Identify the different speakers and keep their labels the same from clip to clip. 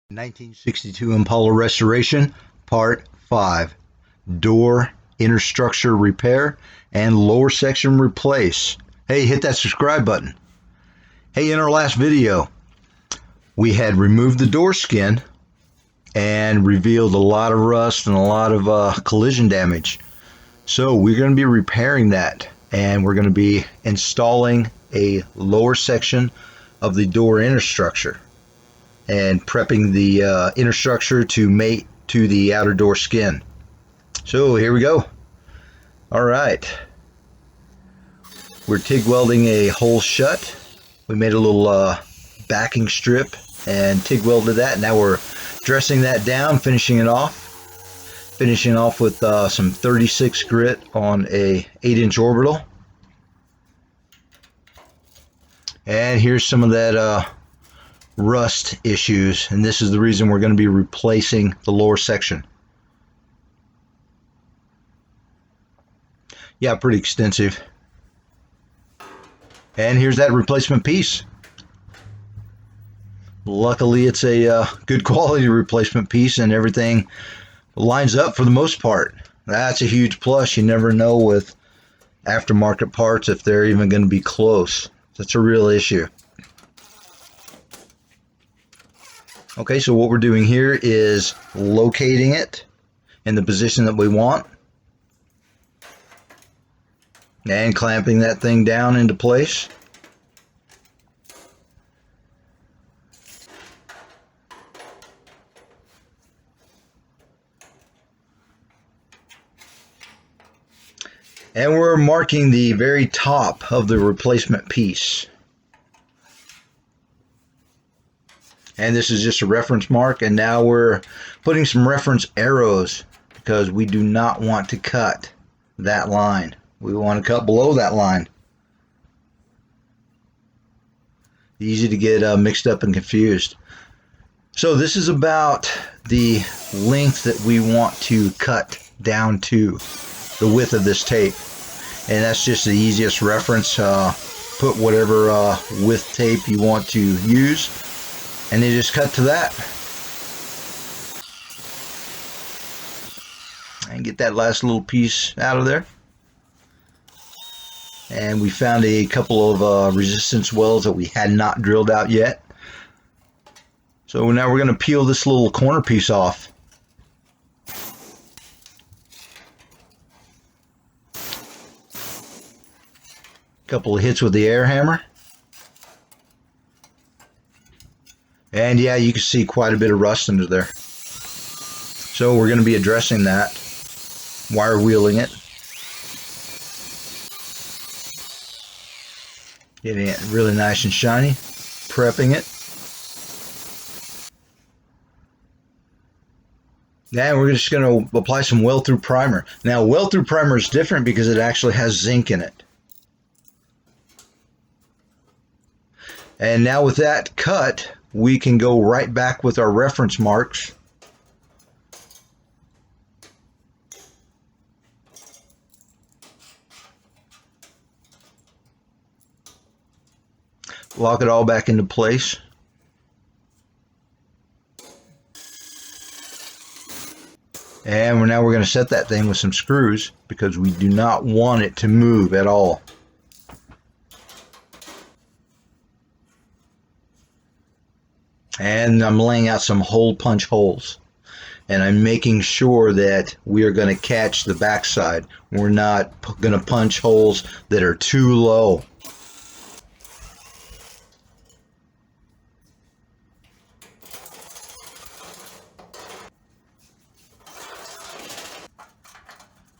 Speaker 1: 1962 Impala Restoration, Part 5. Door inner structure repair and lower section replace. Hey, hit that subscribe button. Hey, in our last video, we had removed the door skin and revealed a lot of rust and a lot of collision damage. So we're going to be repairing that, and we're going to be installing a lower section of the door inner structure and prepping the inner structure to mate to the outer door skin. So here we go. Alright, we're TIG welding a hole shut. We made a little backing strip and TIG welded that. Now we're dressing that down, finishing off with some 36 grit on a 8-inch orbital. And here's some of that rust issues, and this is the reason we're going to be replacing the lower section. Yeah, pretty extensive. And here's that replacement piece. Luckily it's a good quality replacement piece and everything lines up for the most part. That's a huge plus. You never know with aftermarket parts if they're even going to be close. That's a real issue. Okay, so what we're doing here is locating it in the position that we want and clamping that thing down into place. And we're marking the very top of the replacement piece. And this is just a reference mark, and now we're putting some reference arrows because we do not want to cut that line. We want to cut below that line. Easy to get mixed up and confused. So this is about the length that we want to cut down to, the width of this tape. And that's just the easiest reference. Put whatever width tape you want to use, and then just cut to that. And get that last little piece out of there. And we found a couple of resistance welds that we had not drilled out yet. So now we're going to peel this little corner piece off. Couple of hits with the air hammer. And yeah, you can see quite a bit of rust under there. So we're going to be addressing that, wire wheeling it, getting it really nice and shiny, prepping it. Now we're just going to apply some weld-through primer. Now weld-through primer is different because it actually has zinc in it. And now with that cut, we can go right back with our reference marks. Lock it all back into place. And we're going to set that thing with some screws because we do not want it to move at all. And I'm laying out some hole punch holes, and I'm making sure that we are going to catch the backside. We're not going to punch holes that are too low.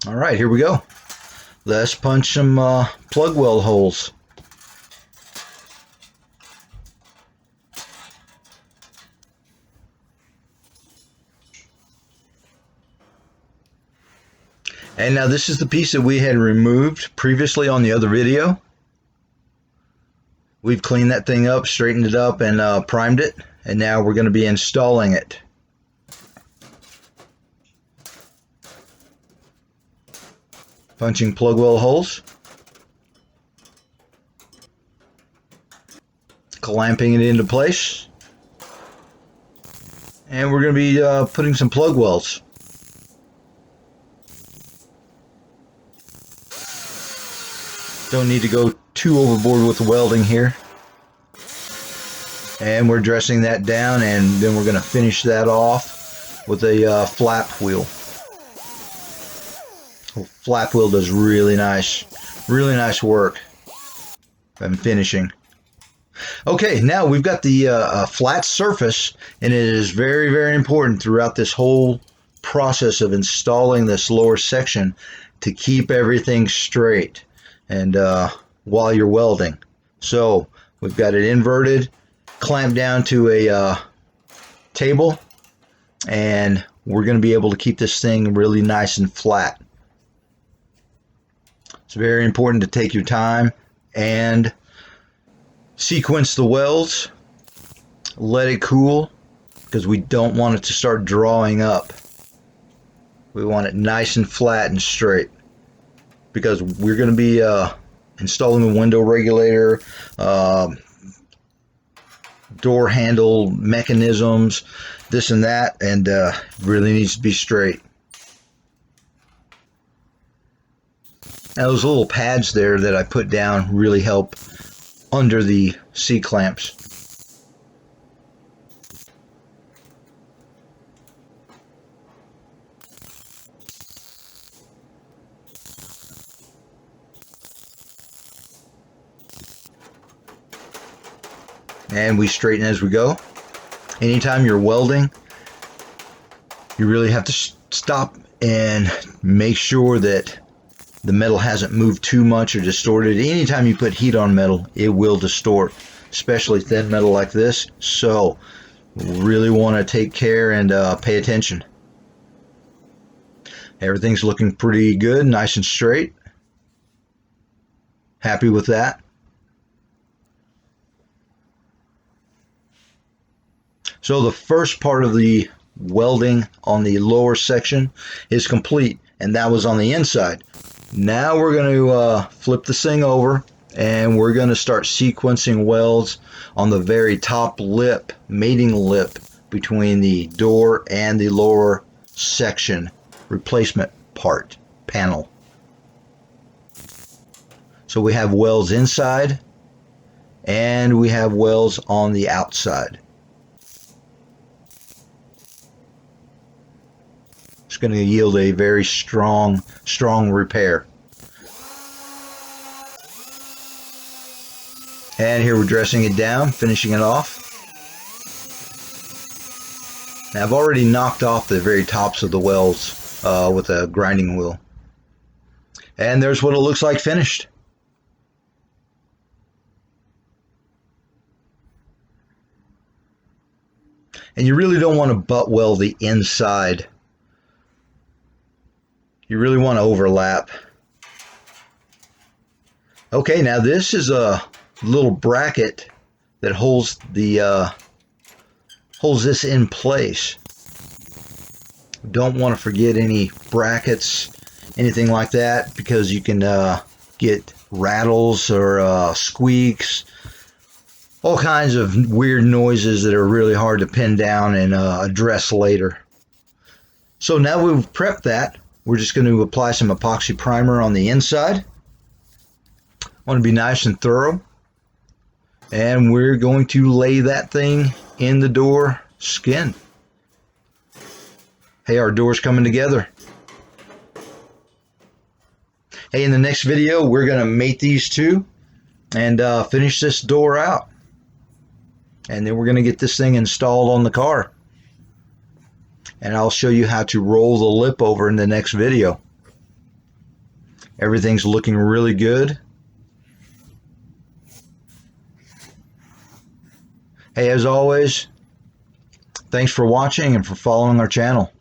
Speaker 1: All right, here we go. Let's punch some plug weld holes. And now this is the piece that we had removed previously on the other video. We've cleaned that thing up, straightened it up, and primed it. And now we're going to be installing it. Punching plug weld holes. Clamping it into place. And we're going to be putting some plug welds. Don't need to go too overboard with the welding here. And we're dressing that down, and then we're going to finish that off with a flap wheel. Flap wheel does really nice work. I'm finishing. Okay, now we've got the flat surface, and it is very, very important throughout this whole process of installing this lower section to keep everything straight and while you're welding. So we've got it inverted, clamped down to a table, and we're going to be able to keep this thing really nice and flat. It's very important to take your time and sequence the welds, let it cool, because we don't want it to start drawing up. We want it nice and flat and straight, because we're going to be installing the window regulator, door handle mechanisms, this and that, and really needs to be straight. Now those little pads there that I put down really help under the C-clamps. And we straighten as we go. Anytime you're welding, you really have to stop and make sure that the metal hasn't moved too much or distorted. Anytime you put heat on metal, it will distort, especially thin metal like this. So really want to take care and pay attention. Everything's looking pretty good, nice and straight. Happy with that. So the first part of the welding on the lower section is complete, and that was on the inside. Now we're going to flip this thing over, and we're going to start sequencing welds on the very top lip, mating lip, between the door and the lower section replacement part panel. So we have welds inside, and we have welds on the outside. It's going to yield a very strong repair. And here we're dressing it down, finishing it off. Now I've already knocked off the very tops of the welds with a grinding wheel. And there's what it looks like finished. And you really don't want to butt weld the inside. You really want to overlap. Okay, now this is a little bracket that holds the holds this in place. Don't want to forget any brackets, anything like that, because you can get rattles or squeaks, all kinds of weird noises that are really hard to pin down and address later. So now we've prepped that. We're just going to apply some epoxy primer on the inside. Want to be nice and thorough. And we're going to lay that thing in the door skin. Hey, our door's coming together. Hey, in the next video, we're going to mate these two and finish this door out. And then we're going to get this thing installed on the car. And I'll show you how to roll the lip over in the next video. Everything's looking really good. Hey, as always, thanks for watching and for following our channel.